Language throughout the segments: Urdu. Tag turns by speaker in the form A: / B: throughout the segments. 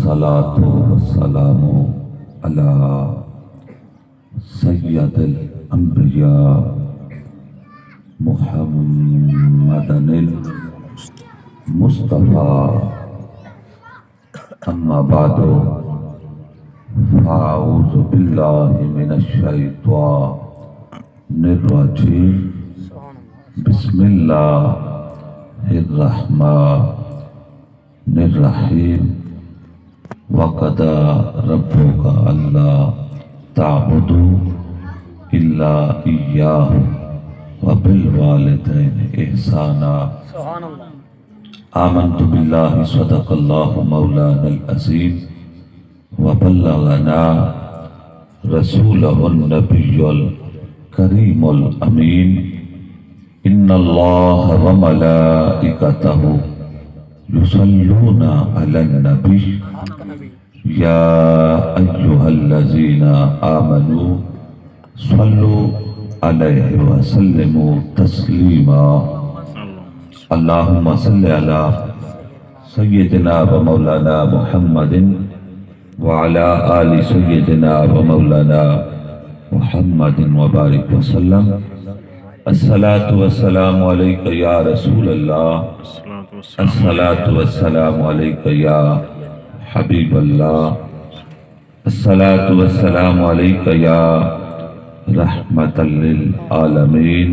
A: والصلاة والسلام على سید الانبیاء محمد المصطفیٰ اما بعد فاعوذ باللہ من الشیطان الرجیم بسم اللہ الرحمن الرحیم وَقَضَى رَبُّكَ أَلَّا تَعْبُدُوا إِلَّا إِيَّاهُ وَبِالْوَالِدَيْنِ إِحْسَانًا آمنت بالله صدق الله مولانا العظيم وبلغنا رسوله النبي الكريم الأمين إن الله وملائكته يصلون على النبي يا أيها الذين آمنوا صلوا عليه وسلموا تسليما اللهم صل على سيدنا ومولانا محمد وعلى آل سيدنا ومولانا محمد وبارك وسلم الصلاة والسلام عليك يا رسول الله الصلاة والسلام عليك يا حبيب الله الصلاة والسلام عليك يا رحمة للعالمين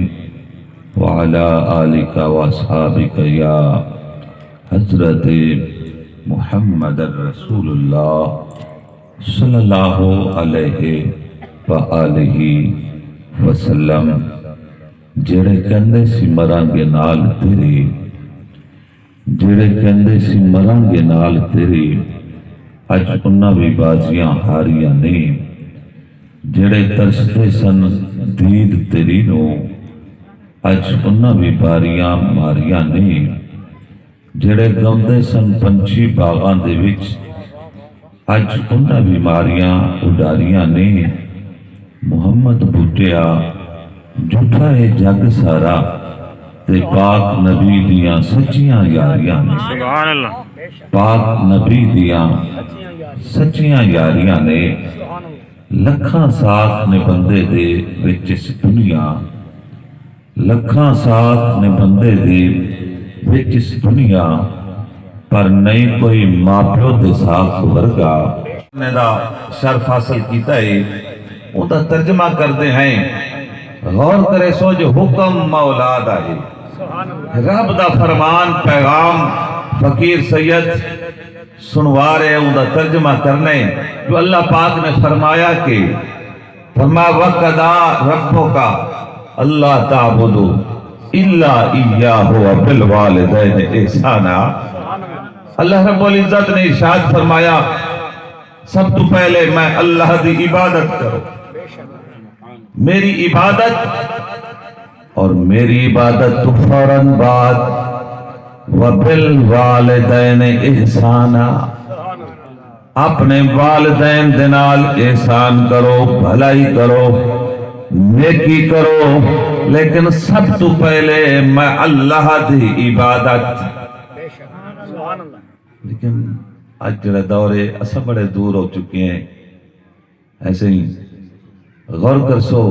A: وعلى آلك وأصحابك يا حضرت محمد رسول الله صلى الله عليه وآله وسلم جڑے کہندے سی مرانگے نال تیری جڑے کہندے سی مرانگے نال تیری اج انہاں بھی بازیاں ہاریاں نہیں جڑے ترستے سن دید تیری نو اج انہاں بھی باریاں ماریاں نہیں جڑے گاؤندے سن پنچھی باغاں دے وچ اج انہاں بھی ماریاں اڈاریاں نہیں محمد بوٹیا جھوٹا ہے جگ سارا تے پاک نبی دیاں سچیاں یاریاں نے
B: سبحان اللہ
A: پاک نبی دیاں سچیاں یاریاں نے لکھاں ساتھ نے بندے دے وچ اس دنیا لکھاں ساتھ نے بندے دے وچ اس دنیا پر نہیں کوئی ماں پیو دے ساتھ ورگا نے دا شرف حاصل کیتا ہے وہ دا ترجمہ کردے ہیں غور کرے سو جو حکم مولا دا ہے رب دا فرمان پیغام فقیر سید سنوارے ان دا ترجمہ کرنے جو اللہ پاک نے فرمایا کہ فرما وَقَضَى رَبُّكَ أَلَّا تَعْبُدُوا إِلَّا إِيَّاهُ وَبِالْوَالِدَيْنِ إِحْسَانًا اللہ رب العزت نے ارشاد فرمایا سب تو پہلے میں اللہ دی عبادت کرو میری عبادت اور میری عبادت تو فوراً بعد وَبِالْوَالِدَيْنِ إِحْسَانًا اپنے والدین دنال احسان کرو بھلائی کرو نیکی کرو لیکن سب تو پہلے میں اللہ دی عبادت لیکن آج جڑے دورے اسا بڑے دور ہو چکے ہیں ایسے ہی غور کر سو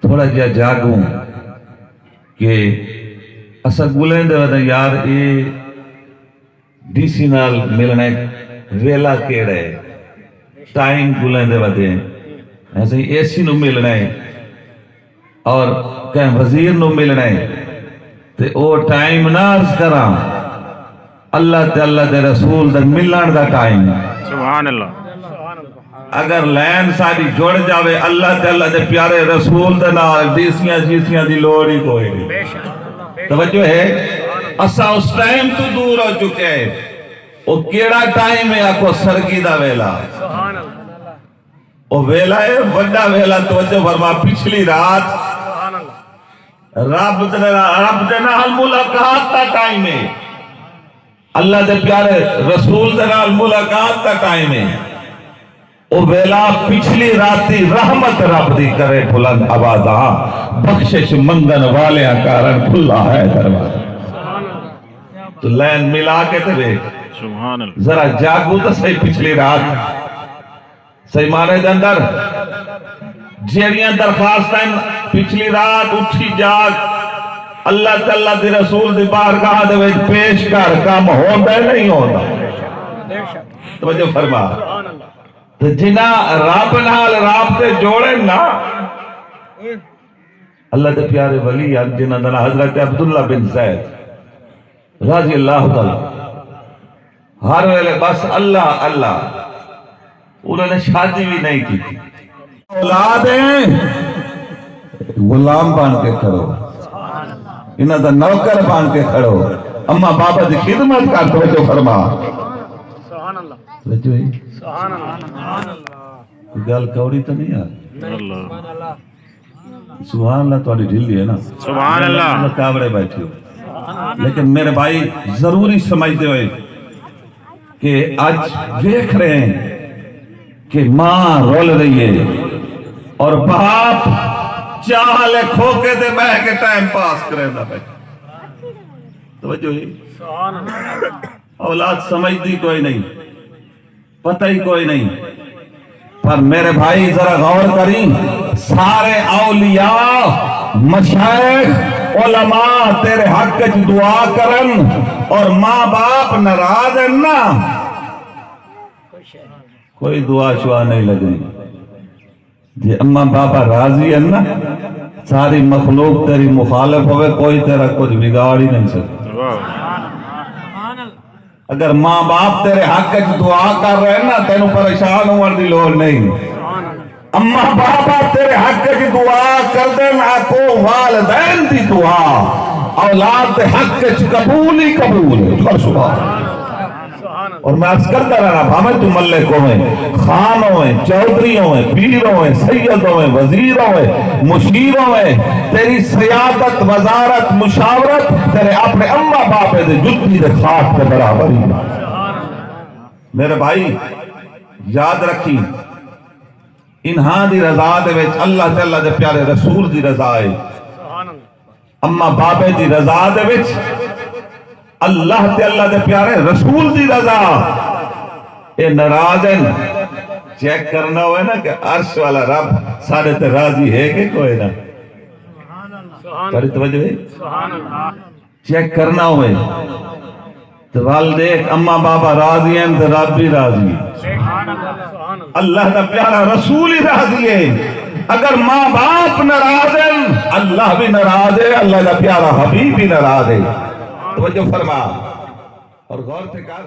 A: تھوڑا جا جاگوں کہ اسا گلیں دے ودا یار اے ڈی سی نال ملنے ویلا کیڑے ٹائم گلیں دے ودے ایسے ہی اے سی نو ملنے اور کہیں وزیر نو ملنے تے او ٹائم نہ عرض کراں اللہ تے اللہ دے رسول دے ملن دا ٹائم
B: سبحان اللہ
A: اگر لین ساری جوڑ جاوے اللہ تے اللہ دے پیارے رسول دے نال ڈیسیاں جیسیاں دی لوڑ ہی کوئی نہیں توجہ ہے اسا اس ٹائم تو دور ہو چکے ہیں وہ کیڑا ٹائم ہے آکو سرگی دا ویلا وہ ویلا ہے بڑا ویلا توجہ فرما پچھلی رات رب دے نال ملاقات دا ٹائم ہے اللہ دے پیارے رسول دے نال ملاقات دا ٹائم ہے او ویلا پچھلی راتی رحمت رب دی کرے بلند آوازاں بخشش منگن والے کارن کھلا ہے دروازہ تو لین ملا کے تے دیکھ
B: سبحان اللہ
A: ذرا جاگو تو صحیح پچھلی رات صحیح مانے دے اندر جیڑیاں درخواست ہیں پچھلی رات اٹھی جاگ اللہ تعالیٰ دی رسول دی بارگاہ دے وچ پیش کر کام ہوندا ہے نہیں ہوندا توجہ فرما تو جنہ رب نال رابطے جوڑے نا اللہ دے پیارے ولی ہیں جنہ دا نام حضرت عبداللہ بن زید رضی اللہ تعالیٰ ہر ویلے بس اللہ اللہ انہوں نے شادی بھی نہیں کی تھی اولاد ہیں غلام بن کے کھڑو انہاں دا نوکر بن کے کھڑو اما بابا دی خدمت کر توجہ فرما
C: سبحان اللہ
A: توجہ ہی
C: سبحان اللہ
A: گل کوڑی تو نہیں آ
B: اللہ
A: سبحان اللہ تھوڑی ڈھیلی ہے نا
B: سبحان اللہ
A: کابڑے بیٹھے ہو لیکن میرے بھائی ضروری سمجھتے ہوئے کہ آج دیکھ رہے ہیں کہ ماں رول رہی ہے اور باپ چاہلے کھوکے دے بہ کے ٹائم پاس کرے دا بیٹھے توجہ ہی
C: سبحان اللہ
A: اولاد سمجھتی کوئی نہیں پتہ ہی کوئی نہیں پر میرے بھائی ذرا غور کریں سارے اولیاء مشائخ علماء تیرے حق کی دعا کرن اور ماں باپ ناراض ہیں نا کوئی دعا شعا نہیں لگنی جی اما بابا راضی ہیں نا ساری مخلوق تیری مخالف ہوئے کوئی تیرا کچھ بگاڑ ہی نہیں سکتا اگر ماں باپ تیرے حق کی دعا کر رہے ہیں نا تینوں پریشان ہونے دی لوڑ نہیں اما بابا تیرے حق کی دعا کر دینا کو والدین دی دعا اولاد دے حق کی قبول ہی قبول ہے سبحان اور میں عرض کرتا رہنا بھامے تو ملک ہوئے خان ہوئے چودری ہوئے پیر ہوئے سید ہوئے وزیر ہوئے مشیر ہوئے تیری سیادت وزارت مشاورت تیرے اپنے اما باپے دے جتنی دے خاک کے برابر ہی میرے بھائی یاد رکھی انہاں دی رضا دے وچ اللہ تعالیٰ دے پیارے رسول دی رضا ہے اما باپے دی رضا دے وچ اللہ تے اللہ دے پیارے رسول دی رضا اے ناراض ہیں چیک کرنا ہوئے نا کہ عرش والا رب سارے تے راضی ہے کہ کوئی نا تاری توجہ ہے چیک کرنا ہوئے تو والدیک اما بابا راضی ہیں تو رب بھی راضی ہے اللہ دا پیارا رسول ہی راضی ہے اگر ماں باپ ناراض ہیں اللہ بھی ناراض ہے اللہ دا پیارا حبیب بھی ناراض ہے توجہ فرما اور غور سے کر